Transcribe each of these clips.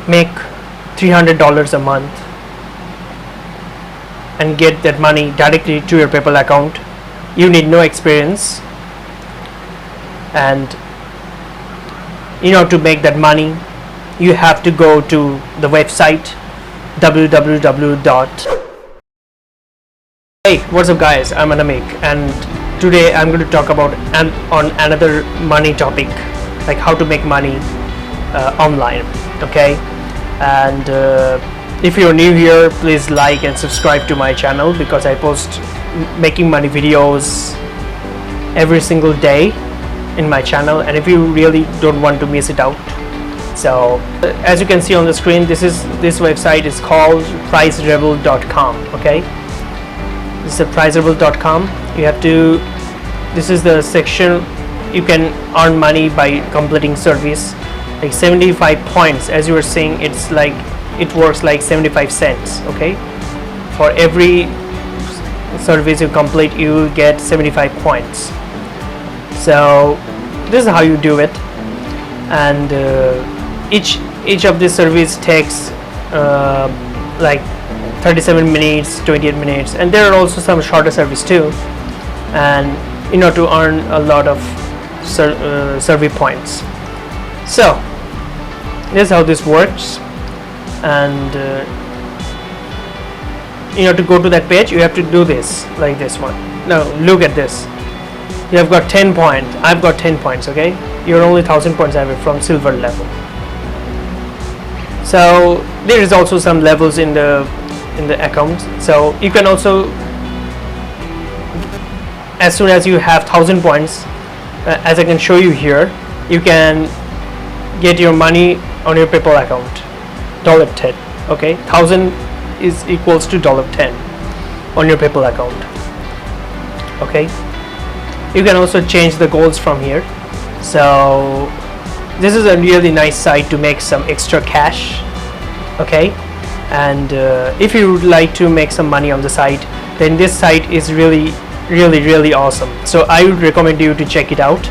make $300 a month and get that money directly to your PayPal account. You need no experience, and to make that money, you have to go to the website www. Hey, what's up guys, I'm Anamik, and today I'm going to talk about on another money topic, like how to make money online. Okay, and if you're new here, please like and subscribe to my channel, because I post making money videos every single day in my channel, and if you really don't want to miss it out. So as you can see on the screen, this website is called pricerebel.com. okay, this is pricerebel.com. This is the section you can earn money by completing service, like 75 points. As you were seeing, it's like it works like 75 cents. Okay, for every service you complete, you will get 75 points. So this is how you do it, and each of these service takes like 37 minutes, 28 minutes, and there are also some shorter service too, and to earn a lot of survey points. So this is how this works, and to go to that page, you have to do this, like this one. Now look at this. You have got 10 points. I've got 10 points. Okay, you're only 1,000 points away from silver level. So there is also some levels in the account. So you can also, as soon as you have 1,000 points, as I can show you here, you can get your money on your PayPal account, $10. Okay, 1,000 is equals to $10 on your PayPal account. Okay, you can also change the goals from here. So this is a really nice site to make some extra cash. Okay, and if you would like to make some money on the site, then this site is really awesome. So I would recommend you to check it out.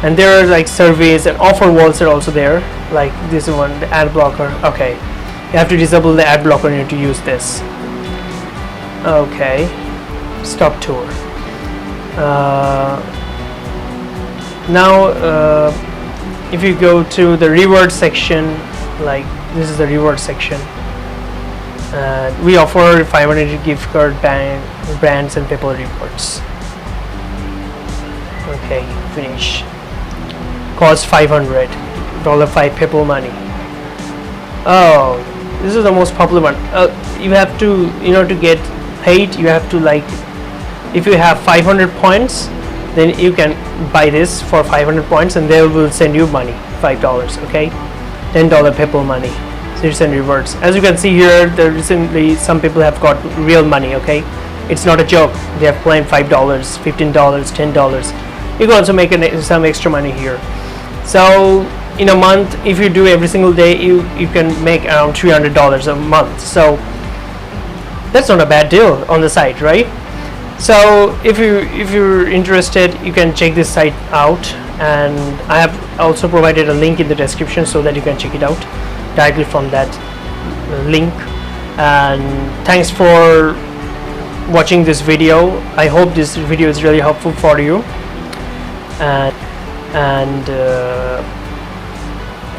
And there are like surveys and offer walls are also there, like this one, the ad blocker. Okay, you have to disable the ad blocker in order to use this. Okay, stop tour. Now if you go to the reward section, like this is the reward section, we offer 500 gift card brands and PayPal rewards. Okay, finish. Cost $500, $5 PayPal money. Oh, this is the most popular one. You have to, to get paid, you have to, like, if you have 500 points, then you can buy this for 500 points, and they will send you money, $5. Okay, $10 PayPal money. Series and rewards. As you can see here, recently some people have got real money. Okay, it's not a joke. They have claimed $5, $15, $10. You can also make some extra money here. So in a month, if you do every single day, you can make around $300 a month. So that's not a bad deal on the site, right? So if you're interested, you can check this site out, and I have also provided a link in the description so that you can check it out directly from that link. And thanks for watching this video. I hope this video is really helpful for you, and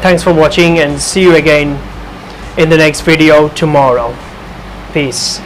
thanks for watching, and see you again in the next video tomorrow. Peace.